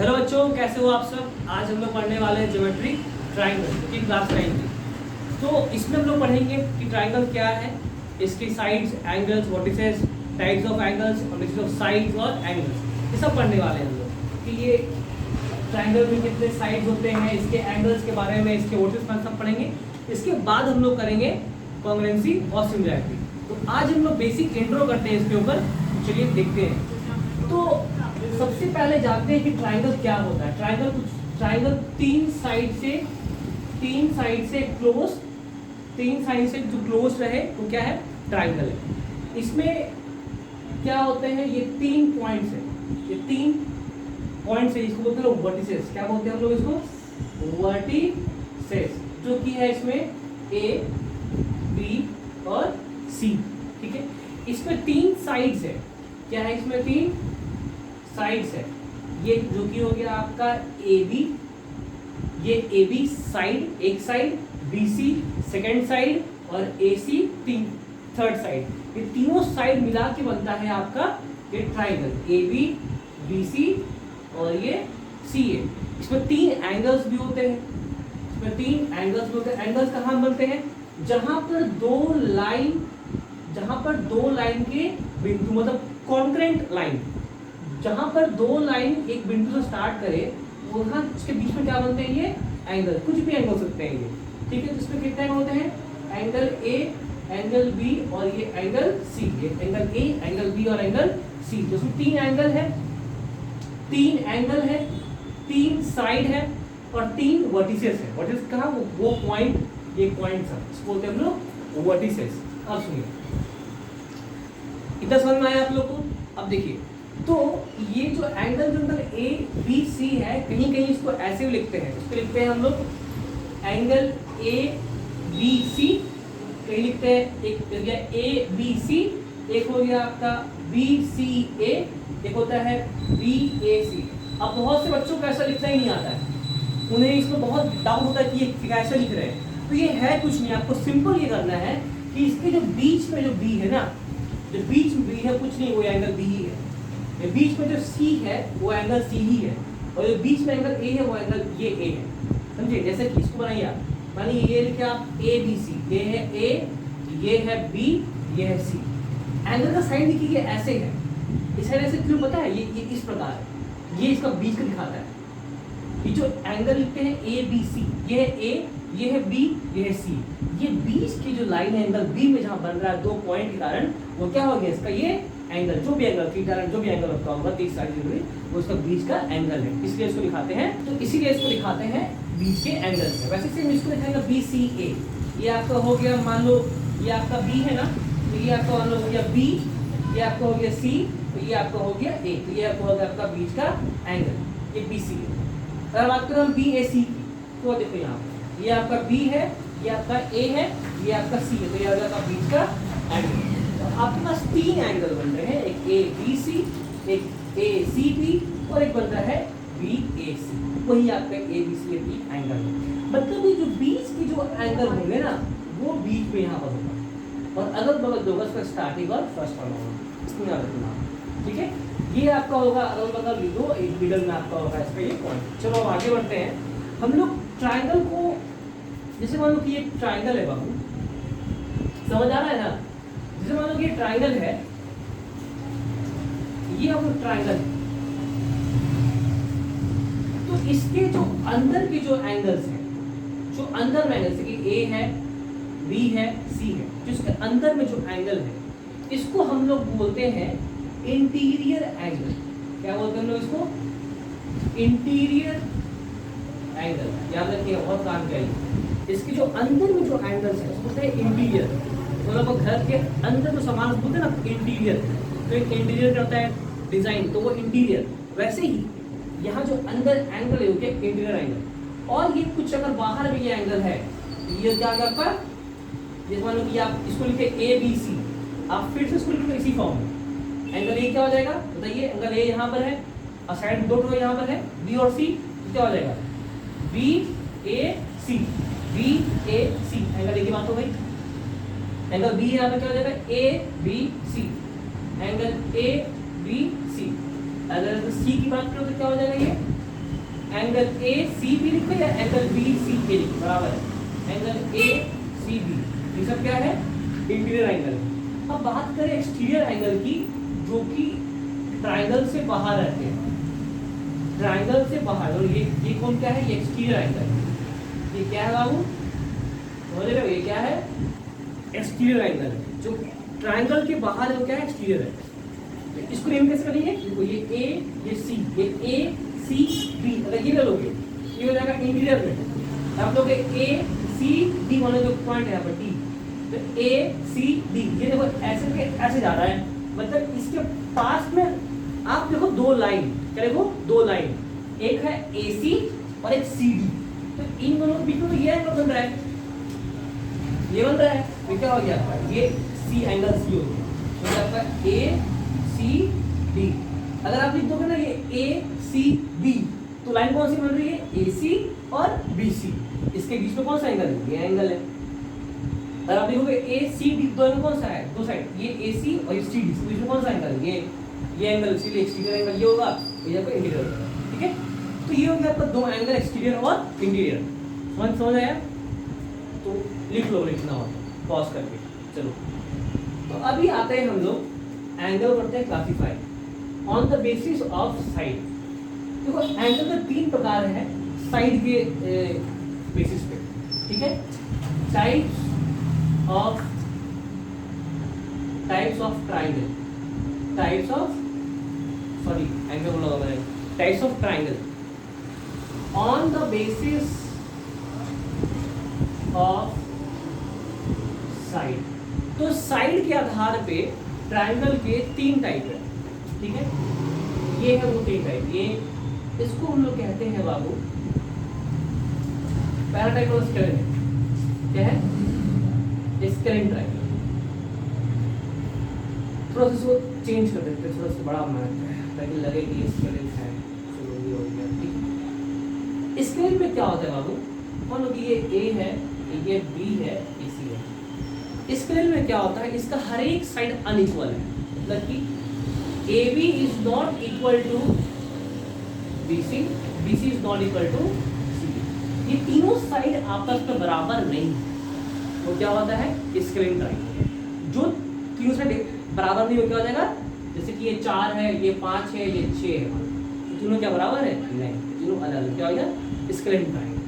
Hello बच्चों, कैसे हो आप सब। आज हम लोग पढ़ने वाले हैं ज्योमेट्री ट्राइंगल की क्लास 9 की। तो इसमें हम लोग पढ़ेंगे कि ट्राइंगल क्या है, इसकी sides, angles, vertices, types of angles, vertices of sides और एंगल्स, ये सब पढ़ने वाले हैं हम लोग कि ये ट्राइंगल में कितने साइड्स होते हैं, इसके एंगल्स के बारे में, इसके वर्टिसेस में सब पढ़ेंगे। इसके बाद हम लोग करेंगे कॉन्ग्रुएंसी और सिमिलैरिटी। तो आज हम लोग बेसिक इंट्रो करते हैं इसके ऊपर, चलिए देखते हैं। तो सबसे पहले जानते हैं कि ट्राइंगल क्या होता है। ट्राइंगल तीन साइड से जो क्लोज रहे वो क्या है, ट्राइंगल है। इसमें क्या होते हैं, ये 3 पॉइंट्स है, ये 3 पॉइंट्स है, इसको बोलते हैं लोग वर्टिसेस। क्या बोलते हैं हम लोग इसको, वर्टिसेस, जो कि है इसमें ए, बी और सी। ठीक है, इसमें 3 साइड्स है। क्या है, इसमें 3 साइड्स है। ये जो कि हो गया आपका ए बी, ये ए बी साइड एक side, B C second side और ए सी थर्ड साइड। ये तीनों साइड मिला के बनता है आपका ये triangle, A B, B C और ये सी ए। इसमें 3 एंगल्स भी होते हैं, एंगल्स कहाँ बनते हैं, जहां पर दो लाइन के बिंदु, मतलब कॉन्करेंट लाइन, जहां पर 2 लाइन एक बिंदु से स्टार्ट करे, वहां उसके बीच में क्या बनते हैं, ये एंगल, कुछ भी एंगल हो सकते हैं ये। ठीक है, जिसमें कितने एंगल होते हैं, एंगल ए, एंगल बी और ये एंगल सी। ये एंगल ए, एंगल बी और एंगल सी, जिसमें 3 एंगल है, 3 साइड है और 3 वर्टिसेस है। वर्टिसेस कहाँ, वो पॉइंट, ये पॉइंट इसको बोलते हैं हम लोग वर्टिसेस। अब सुनिए, इतना समझ में आया आप लोग को। अब देखिए, तो ये जो एंगल जो अंदर ए बी सी है, कहीं कहीं इसको ऐसे भी लिखते हैं, इसको लिखते हैं हम लोग एंगल ए बी सी, कहीं लिखते हैं, एक हो गया ए बी सी, एक हो गया आपका बी सी ए, एक होता है बी ए सी। अब बहुत से बच्चों को ऐसा लिखना ही नहीं आता है, उन्हें इसमें बहुत डाउट होता है कि ये कैसे लिख रहे हैं। तो ये है कुछ नहीं, आपको सिंपल ये करना है कि इसके जो बीच में जो बी है ना, जो बीच में बी है, कुछ नहीं, वो एंगल बी ही है। ये बीच में जो सी है वो एंगल सी ही है, और जो बीच में एंगल ए है वो एंगल ये ए है। समझे, जैसे कि इसको बनाइए आप, मानिए ये लिखे आप ए बी सी, ये है ए, ये है बी, ये है सी। एंगल का साइन लिखिए ऐसे है, इस साइड ऐसे क्यों पता है, ये इस प्रकार है, ये इसका बीच का दिखाता है। ये जो एंगल लिखते हैं ए बी सी, ये है ए, ये है बी, ये है सी। ये बीच की जो लाइन है एंगल बी में जहां बन रहा है 2 पॉइंट के कारण, वो क्या हो गया, इसका ये एंगल, जो भी एंगल थीटा जो भी एंगल होता होगा 30 साइड डिग्री, वो उसका बीच का एंगल है, इसलिए इसको दिखाते हैं। तो इसीलिए इसको दिखाते हैं बीच के एंगल से। वैसे सेम इसको दिखाएंगे बी सी ए। ये आपका हो गया, मान लो ये आपका बी है ना, तो ये आपका मान लो हो गया बी, ये आपका हो गया सी, तो ये आपका हो गया ए, तो ये आपका हो गया आपका बीच का एंगल, ये बी सी है। अगर बात करें हम बी ए सी की, तो देखो यहाँ ये आपका बी है, ये आपका ए है, ये आपका सी है, तो ये आपका बीच का एंगल। आपके पास 3 एंगल बन रहे हैं, एक ए बी सी, एक ए सी बी और एक बन रहा है बी ए सी। वही आपका A B C B angle है। मतलब ये जो बीच के जो एंगल होंगे ना, वो बीच में यहाँ पर होगा, और अगल बगल होगा उसका स्टार्टिंग और फर्स्ट वाला होगा, इसमें याद रखना। ठीक है, ये आपका होगा अगल बगल भी दो, एक मिडल में आपका होगा इसका ये पॉइंट। चलो अब आगे बढ़ते हैं। हम लोग ट्राइंगल को, जैसे मान लो कि ये ट्राइंगल है बाबू, समझ आ रहा है ना, जैसे मान लो कि ये ट्राइंगल है, ये हम ट्राइंगल है, तो इसके जो अंदर के जो एंगल्स हैं, जो अंदर में एंगल्स कि ए है, बी है, सी है, जिसके अंदर में जो एंगल है, इसको हम लोग बोलते हैं इंटीरियर एंगल। क्या बोलते हैं हम लोग इसको, इंटीरियर एंगल। याद रखिए, बहुत काम चाहिए। इसके जो अंदर में जो एंगल्स है उसको बोलते हैं इंटीरियर। मतलब घर के अंदर जो सामान बोलते हैं ना इंटीरियर, तो एक इंटीरियर करता है डिजाइन, तो वो इंटीरियर। वैसे ही यहाँ जो अंदर एंगल है वो क्या, इंटीरियर एंगल। और ये कुछ अगर बाहर भी ये एंगल है, ये क्या होगा आपका, जैसे मान लो कि आप इसको लिखे ए बी सी, आप फिर से इसको लिखे इसी फॉर्म में, एंगल ए क्या हो जाएगा बताइए, एंगल ए यहाँ पर है और साइड में 2 टो यहाँ पर है बी और सी, तो क्या हो जाएगा B A C, B A C, angle A की बात हो गई। एंगल बी यहाँ पे क्या हो जाएगा, A B C, angle A B C. अगर सी की बात करो तो क्या हो जाएगा, ये एंगल ए सी बी लिखो या एंगल बी सी ए लिखो, बराबर है। एंगल ए सी बी ये सब क्या है, इंटीरियर एंगल। अब बात करें एक्सटीरियर एंगल की, जो कि ट्राइंगल से बाहर रहते हैं, ट्राइंगल से बाहर। और ये कौन क्या है, ये एक्सटीरियर एंगल। ये क्या है बाबू, समझ रहे हो, ये क्या है, एक्सटीरियर एंगल है। जो ट्राइंगल के बाहर है वो क्या है, एक्सटीरियर है। इसको नेम कैसे करेंगे, देखो ये ए ये सी, ये ए सी बी, अगर ये ले लोगे ये हो जाएगा इंटीरियर में। आप लोग ए सी डी वाले जो पॉइंट है यहाँ पर डी, तो ए सी डी ये देखो ऐसे के ऐसे जा रहा है, मतलब इसके पास में आप देखो दो लाइन, क्या देखो दो लाइन, एक है ए सी और एक सी डी। तो इन दोनों के बीच में तो ये एंगल बन रहा है, ये बन रहा है, तो क्या हो गया, ये सी एंगल सी हो गया, तो आपका ए सी डी। अगर आप लिख दोगे ना ये ए सी बी, तो लाइन कौन सी बन रही है, ए सी और बी सी, इसके बीच में कौन सा एंगल है, ये एंगल है। अगर आप लिखोगे ए सी डी, दोनों कौन सा है, दो साइड, ये ए सी और सी डी, इसके बीच में कौन सा एंगल है, ये एंगल, इसीलिए एक्सटीरियर एंगल ये होगा, ये आपका इंटीरियर होगा, ठीक है। तो ये हो गया आपका दो एंगल, एक्सटीरियर और इंटीरियर। समझ आया, तो लिख लो, लिखना हो पॉज करके। चलो, तो अभी आते हैं हम लोग एंगल करते हैं classify on the basis of side. देखो एंगल के तीन प्रकार हैं साइड के बेसिस पे, ठीक है। Types of triangle, types of sorry angle बोला मैंने, types of triangle on the basis of side. तो साइड के आधार पे ट्राइंगल के तीन टाइप है, ठीक है। ये है वो तीन टाइप, ये इसको हम लोग कहते हैं बाबू, पहला टाइप और स्केलेन है, क्या है, स्केलेन ट्राइंगल। थोड़ा सा इसको चेंज कर देते हैं, थोड़ा सा बड़ा बनाते हैं ताकि लगे कि ये स्केलेन है। चलो ये हो गया, ठीक। स्केलेन में क्या होता है बाबू, मान लो कि ये ए है, ये बी है, ये सी है। स्केल में क्या होता है, इसका हर एक साइड अनइक्वल है, मतलब कि A B is not equal to B C, B C is not equal to C. ये तीनों साइड आपस में बराबर नहीं है, वो क्या होता है, स्केलिंग ट्राइंगल। जो तीनों साइड बराबर नहीं हो, क्या हो जाएगा, जैसे कि ये 4 है, ये 5 है, ये 6 है, तो तीनों क्या बराबर है, नहीं, तीनों अलग अलग, क्या हो गया, स्केलिंग ट्राइंगल।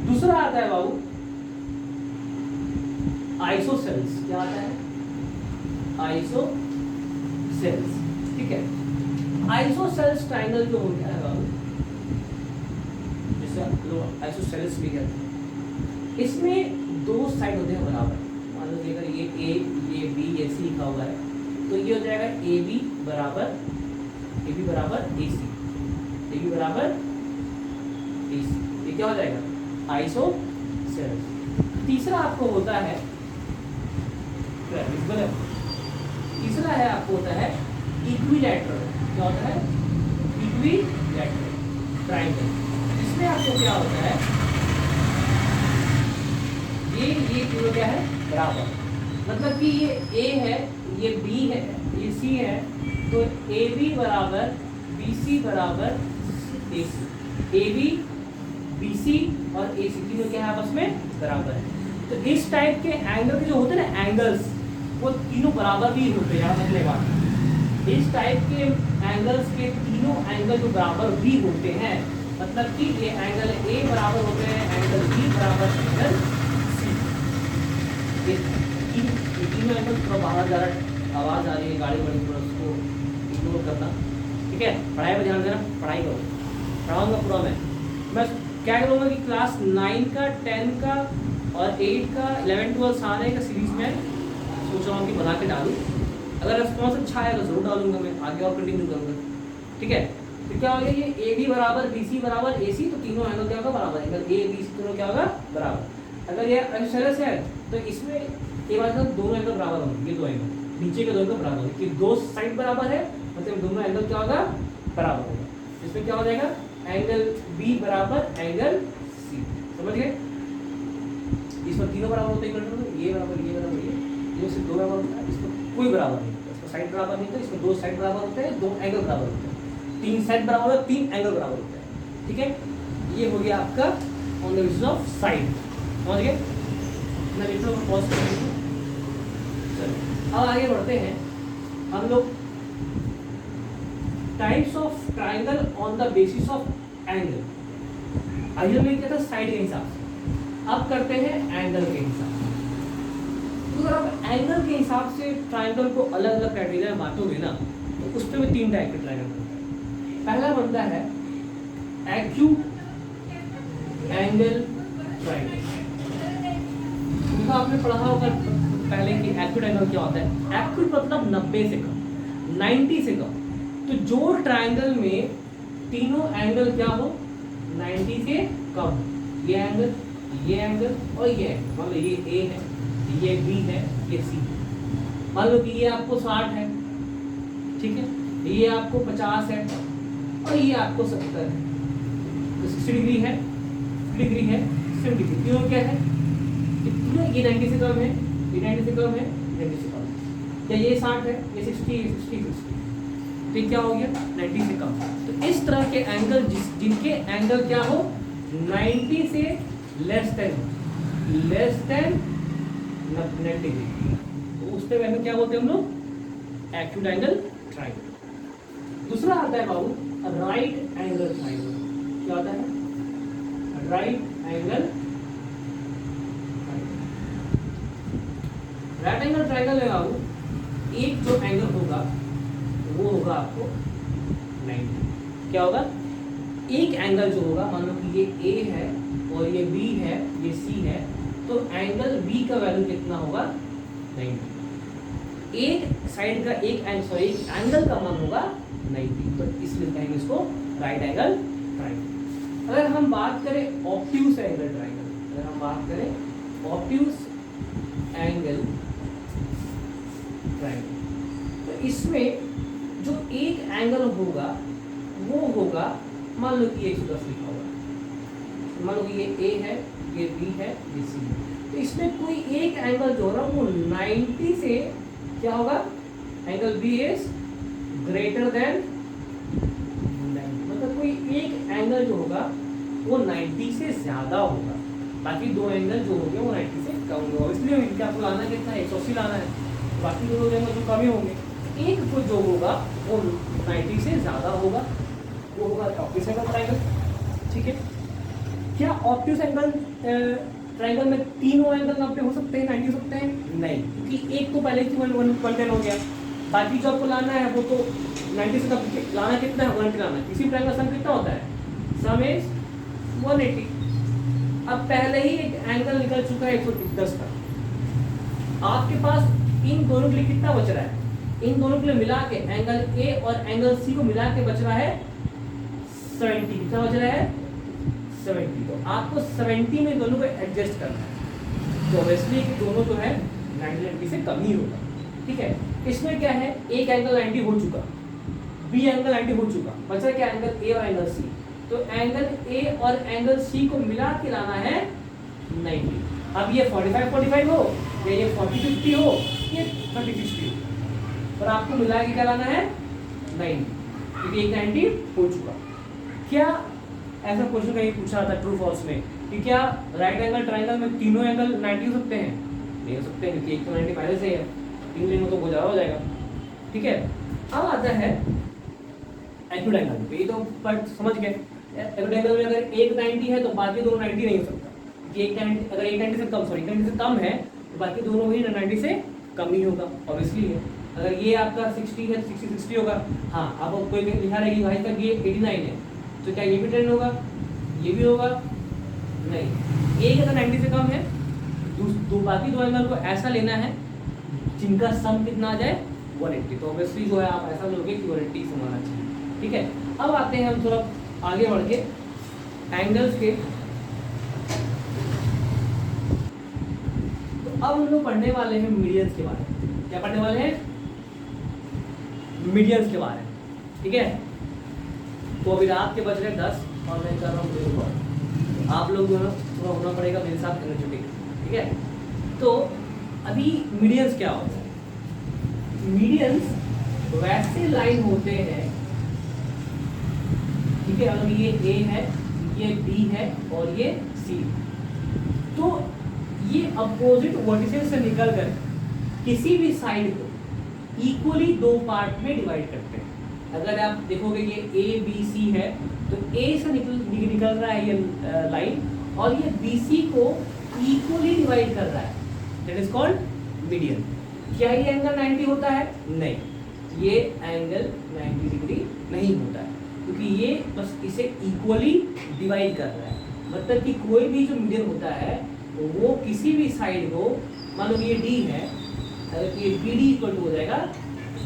दूसरा आता है बाबू आइसोसेल्स, क्या आता है, आइसोसेल्स, ठीक है। आइसोसेल्स ट्राइंगल जो हो गया है बाबू, जैसे लोग आइसोसेल्स भी कहते हैं, इसमें दो साइड होते हैं बराबर। मान लो अगर ये ए, ये बी, ये सी लिखा हुआ है, तो ये हो जाएगा ए बी बराबर ए सी, ए बी बराबर ए सी, ये क्या हो जाएगा, आइसोसेल्स। तीसरा आपको होता है, तीसरा है आपको होता है इक्विलैटरल, क्या होता है, इक्विलैटरल ट्राइंगल। इसमें आपको क्या होता है, ये तीनों क्या है, बराबर, मतलब कि ये ए है, ये बी है, ये सी है, तो ए बी बराबर बी सी बराबर ए सी, ए बी बी सी और ए सी तीनों क्या है, आपस में बराबर है। तो इस टाइप के एंगल जो होते हैं ना, एंगल्स वो तीनों बराबर भी होते हैं, याद रखने बात। इस टाइप के एंगल्स के तीनों एंगल जो बराबर भी होते हैं, मतलब कि ये एंगल ए बराबर होते हैं एंगल बी बराबर एंगल सी। ये तीनों एंगल थोड़ा बाहर जा रहा है, आवाज आ रही है, गाड़ी बड़ी, थोड़ा उसको इग्नोर करना, ठीक है। पढ़ाई पर ध्यान देना, पढ़ाई करो, पढ़ाऊंगा पूरा मैं क्या करूँगा कि क्लास 9 का, 10 का और 8 का, 11, 12 सारे का सीरीज में सोच रहा हूँ कि बना के डालूँ। अगर रिस्पॉन्स अच्छा है तो जरूर डालूंगा, मैं आगे और कंटिन्यू करूँगा, ठीक है। तो क्या हो गया, ये ए बी बराबर बी सी बराबर ए सी, तो तीनों एंगल क्या होगा, बराबर, अगर ए बी सी दोनों क्या होगा, बराबर। अगर ये आइसोसेलेस है तो इसमें ए बार दोनों एंगल बराबर होंगे, ये दो एंगल नीचे के दो एंगल बराबर होंगे, कि दो साइड बराबर है, मतलब दोनों एंगल क्या होगा, बराबर होगा। इसमें क्या हो जाएगा, एंगल बी बराबर एंगल सी, समझ गए। इसमें तीनों बराबर होते हैं, ये बराबर, ये बराबर, ये सिर्फ दो बराबर होता है, इसमें कोई बराबर नहीं होता, इसमें साइड बराबर नहीं होता, इसमें दो साइड बराबर होते हैं, दो एंगल बराबर होते हैं, तीन साइड बराबर होता है, तीन एंगल बराबर होते हैं, ठीक है, ये हो गया आपका on the basis of side, समझ गए। मैं वीडियो को पॉज कर दूँ। चलो अब आगे बढ़ते हैं हम लोग types of triangle on the basis of angle. आइए हमने किया था साइड के हिसाब से, अब करते हैं एंगल के हिसाब से। तो अगर आप एंगल के हिसाब से ट्राइंगल को अलग अलग क्राइटेरिया में बांटोगे ना, तो उसमें भी 3 टाइप के ट्राइंगल बनता है। पहला बनता है एक्यूट एंगल ट्राइंगल। तो आपने पढ़ा होगा पहले कि एक्यूट एंगल क्या होता है। एक्यूट मतलब 90 से कम, 90 से कम। तो जो ट्राइंगल में तीनों एंगल क्या हो 90 से कम, ये एंगल, ये एंगल और ये एंगल, मान लो ये ए है, ये बी है, ये सी है। मान लो कि ये आपको 60 है, ठीक है, ये आपको 50 है और ये आपको 70 है, तो 60 डिग्री है, 60 डिग्री है, 70 डिग्री। तीनों क्या है, तीनों ये 90 से कम है, ये 90 से कम है, 90 से कम है। या ये 60 है, ये 60, ये 60, 60, तो ये क्या हो गया 90 से कम। तो इस तरह के एंगल जिनके एंगल क्या हो 90 से लेस देन 90 डिग्री, तो उस पे एंगल क्या बोलते हैं हम लोग एक्यूट एंगल ट्राइंगल। दूसरा आता है बाबू राइट एंगल ट्राइंगल। क्या आता है right angle. Right angle triangle में बाबू एक जो एंगल होगा वो होगा आपको 90। क्या होगा, एक एंगल जो होगा, मान लो कि ये ए है और ये बी है, ये सी है, तो एंगल बी का वैल्यू कितना होगा 90। एक साइड का एक एंगल का मान होगा 90, तो इसलिए कहेंगे इसको राइट एंगल ट्राइंगल। अगर हम बात करें ऑब्ट्यूज एंगल ट्राइंगल, अगर हम बात करें ऑब्ट्यूज एंगल ट्राइंगल, तो इसमें जो एक एंगल होगा वो होगा, मान लो कि 110 लिखा होगा, मान लो कि ये ए है, ये बी है, ये सी है, तो इसमें कोई एक एंगल जो होगा वो 90 से क्या होगा, angle B is greater than 90, मतलब कोई एक एंगल जो होगा वो 90 से ज्यादा होगा, बाकी दो एंगल जो होंगे वो 90 से कम होगा। इसलिए इनके आपको लाना कितना है 180 लाना है, बाकी दो एंगल जो कम ही होंगे। एक को जो होगा वो 90 से ज्यादा होगा, वो होगा ऑब्ट्यूज एंगल ट्राइंगल, ठीक है। क्या ऑब्ट्यूज एंगल ट्राइंगल में तीनों एंगल 90 हो सकते हैं, 90 हो सकते हैं? नहीं, क्योंकि एक तो पहले ही 110 हो गया, बाकी जो आपको लाना है वो तो 90 से कम लाना कितना है 180 लाना है। इसी ट्राइंगल सम कितना होता है, सम इज 180। अब पहले ही एक एंगल निकल चुका है 110 का, आपके पास इन दोनों के लिए कितना बच रहा है, इन दोनों के लिए मिला के एंगल ए और एंगल सी को मिला के बच रहा है 70। कितना बच रहा है 70, तो आपको 70 में दोनों को एडजस्ट करना है, तो ऑब्वियसली दोनों जो है 90 से कम ही होगा, ठीक है। इसमें क्या है, एक एंगल 90 हो चुका, बी एंगल 90 हो चुका, बच रहा क्या एंगल ए और एंगल सी, तो एंगल ए और एंगल सी को मिला के लाना है 90। अब ये 45-45 हो या ये 40-50 हो, ये 30-60 हो, और आपको मिला के क्या लाना है 90, क्योंकि एक 90 हो चुका। क्या ऐसा क्वेश्चन कहीं पूछा था ट्रू फॉल्स में कि क्या राइट एंगल ट्राइंगल में तीनों एंगल 90 हो सकते हैं? नहीं हो सकते, क्योंकि एक तो 90 पहले से है, 3 लेंगे तो वो ज़्यादा हो जाएगा, ठीक है। अब आता है एक्यूट एंगल पे, ये तो बट समझ गए। एक्यूट एंगल में अगर एक 90 है तो बाकी दोनों 90 नहीं हो सकता, कि एक 90 अगर एक 90 से कम, सॉरी 90 से कम है तो बाकी दोनों ही 90 से कम ही होगा, ऑब्वियसली है। अगर ये आपका 60 है 60 होगा, हाँ अब कोई लिखा रहेगी भाई तक ये 89 है, तो क्या ये भी 10 होगा, ये भी होगा? नहीं, एक अगर 90 से कम है, बाकी दो एंगल को ऐसा लेना है जिनका सम कितना आ जाए 180, तो ऑब्वियसली जो है आप ऐसा लोगे कि 180 सम आना चाहिए, ठीक है। अब आते हैं हम थोड़ा आगे बढ़ के एंगल्स के, तो अब हम लोग पढ़ने वाले हैं मीडियंस के बारे में। क्या पढ़ने वाले हैं? मीडियंस के बारे में, ठीक है। तो अभी रात के बज रहे 10 और मैं कर रहा हूँ रिकॉर्ड, आप लोग थोड़ा होना पड़ेगा मेरे साथ एनर्जेटिक, ठीक है। तो अभी मीडियंस क्या होता है? मीडियंस वैसे लाइन होते हैं, ठीक ठीक है, मतलब ये ए है, ये बी है और ये सी। तो ये अपोजिट वर्टिसेस से निकलकर किसी भी साइड को इक्वली दो पार्ट में डिवाइड करते हैं। अगर आप देखोगे ये ए बी सी है, तो ए से निकल रहा है ये लाइन और ये बी सी को इक्वली डिवाइड कर रहा है, दैट इज कॉल्ड मीडियन। क्या ये एंगल 90 होता है? नहीं, ये एंगल 90 डिग्री नहीं होता है, क्योंकि ये बस इसे इक्वली डिवाइड कर रहा है। मतलब कि कोई भी जो मीडियन होता है वो किसी भी साइड को, मान लो ये डी है, अगर ये बी डी इक्वल टू हो जाएगा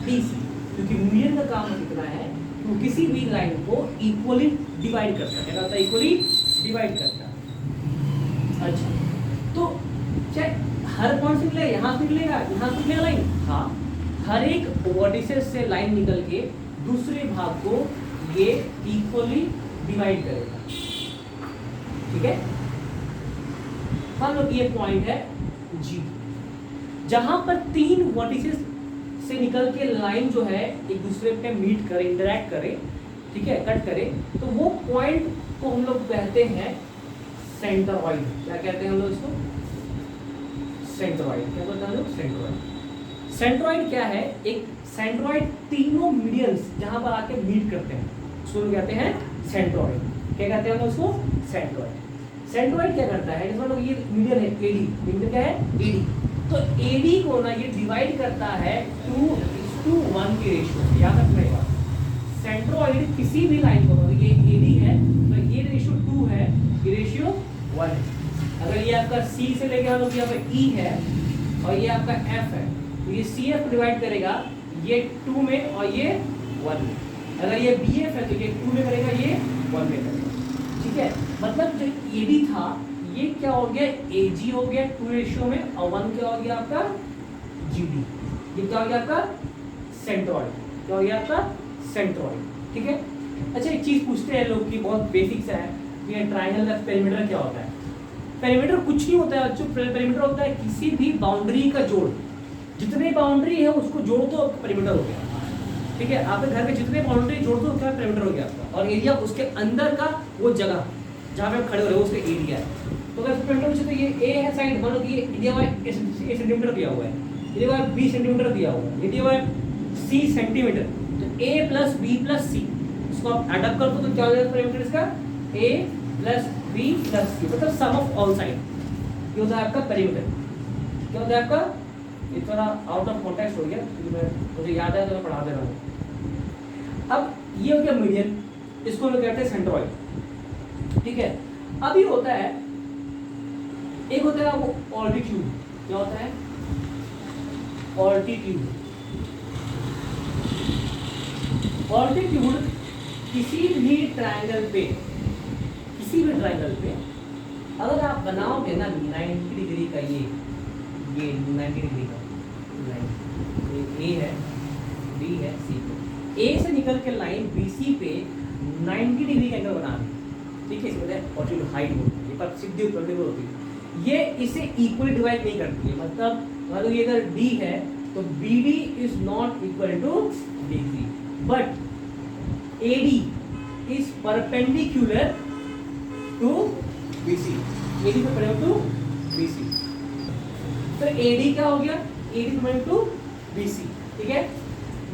डी सी, क्योंकि मीडियन का काम कितना है, वो किसी भी लाइन को इक्वली डिवाइड करता है। क्या करता है? इक्वली डिवाइड करता है। अच्छा, तो चाहे हर पॉइंट से निकलेगा, यहाँ से निकलेगा, यहाँ से निकलेगा लाइन, हाँ, हर एक वर्टिसेस से लाइन निकल के दूसरे भाग को ये इक्वली डिवाइड करेगा। ठीक है, मान लो कि ये पॉइंट है जी, जहां पर तीन वर्टिसेस से निकल के लाइन जो है एक दूसरे पे मीट करे, इंटरैक्ट करे, ठीक है, कट करे, तो वो पॉइंट को हम लोग कहते हैं सेंटरॉइड। क्या कहते हैं हम लोग इसको? सेंटरॉइड। क्या बोलते हैं हम लोग? सेंटरॉइड। सेंटरॉइड क्या है? एक सेंटरॉइड तीनों मीडियंस जहां पर आके मीट करते हैं उसको कहते हैं सेंटरॉइड। क्या कहते हैं हम लोग उसको? सेंटरॉइड। सेंटरॉइड क्या करता है? जैसे ये मीडियन है एडी, मीडियन क्या है? एडी। तो एडी को ना ये डिवाइड करता है 2:1 की रेशियो। याद रखना ये बात, सेंट्रोइड किसी भी लाइन को, ये एडी है तो ये रेशियो 2 है, ये रेशियो 1 है। अगर ये आपका सी से लेके हम लोग यहाँ पे ई है और ये आपका एफ है, तो ये सी एफ डिवाइड करेगा ये 2 में और ये 1 में। अगर ये बी एफ है तो ये 2 में करेगा, ये 1 में करेगा। ठीक है, मतलब जो एडी था ये क्या हो गया? एजी हो गया 2 रेशियो में, और 1 क्या हो गया आपका? जीडी। ये क्या हो गया आपका? सेंट्रॉइड। क्या हो गया आपका? सेंट्रॉइड। ठीक है, अच्छा एक चीज पूछते हैं लोग की, बहुत बेसिक सा है, ये ट्रायंगल का पेरीमीटर क्या होता है? पेरीमीटर कुछ नहीं होता है बच्चों, पेरीमीटर होता है किसी भी बाउंड्री का जोड़। जितने बाउंड्री है उसको जोड़ दो, पेरीमीटर हो गया। ठीक है, आपके घर में जितने बाउंड्री जोड़ दो क्या पेरीमीटर हो गया आपका, और एरिया उसके अंदर का वो जगह जहाँ पे आप खड़े हो रहे हो उसका एरिया है। तो अगर पेरीमीटर पूछे तो ये ए है साइड, मान लो कि ये दिया हुआ है ए सेंटीमीटर दिया हुआ है, ये दिया हुआ है बी सेंटीमीटर दिया हुआ है, ये दिया हुआ है सी सेंटीमीटर, तो ए प्लस बी प्लस सी, इसको आप ऐड अप कर दो तो क्या हो जाएगा पेरीमीटर इसका? ए प्लस बी प्लस सी, मतलब सम ऑफ ऑल साइड। ये होता है आपका पेरीमीटर। क्या होता है आपका? ये थोड़ा आउट ऑफ कॉन्टेक्स्ट हो गया, मुझे याद है तो मैं पढ़ा दे रहा हूँ। अब ये हो गया मीडियन, इसको लोग कहते हैं सेंट्रॉइड। ठीक है, अभी होता है एक होता है वो ऑल्टीट्यूड। क्या होता है? ऑल्टीट्यूड। ऑल्टीट्यूड किसी भी ट्रायंगल पे, किसी भी ट्रायंगल पे अगर आप बनाओगे ना 90 डिग्री का, ये 90 डिग्री का लाइन, ए है, बी है, सी पे, ए से निकल के लाइन बी सी पे 90 डिग्री का एंगल बना दी। ठीक है, इसमें ऑल्टीट्यूड हाइट होती है, पर सीधी उल्टी होती है। ये इसे इक्वली डिवाइड नहीं करती है, मतलब मान लो ये अगर डी है तो B D is not equal to D C, but A D is perpendicular to B C. A D perpendicular to B C, तो ए डी क्या हो गया? A D perpendicular to B C. ठीक है,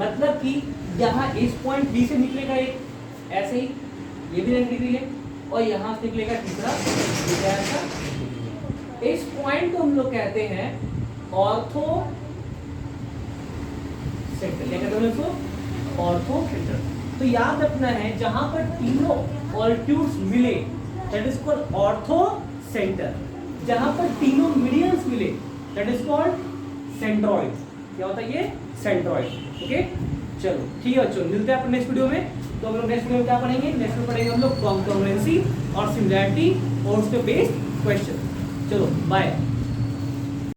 मतलब कि यहाँ इस पॉइंट बी से निकलेगा एक, ऐसे ही ये भी 90 डिग्री है, और यहाँ से निकलेगा तीसरा, इस पॉइंट को हम लोग कहते हैं ऑर्थो सेंटर। क्या कहते हैं इसको? Ortho centre. तो याद रखना है जहां पर तीनों ऑल्टीट्यूड्स मिले that is called ortho centre, जहां पर तीनों मीडियंस मिले दैट इज कॉल्ड सेंट्रॉइड। क्या होता है ये? सेंट्रॉइड। ओके, चलो ठीक है बच्चों, मिलते हैं अपने नेक्स्ट वीडियो में। तो हम लोग नेक्स्ट वीडियो में क्या पढ़ेंगे? नेक्स्ट में पढ़ेंगे हम लोग कॉन्कर्रेंसी और सिमिलैरिटी और उस पे बेस्ड क्वेश्चन। चलो बाय।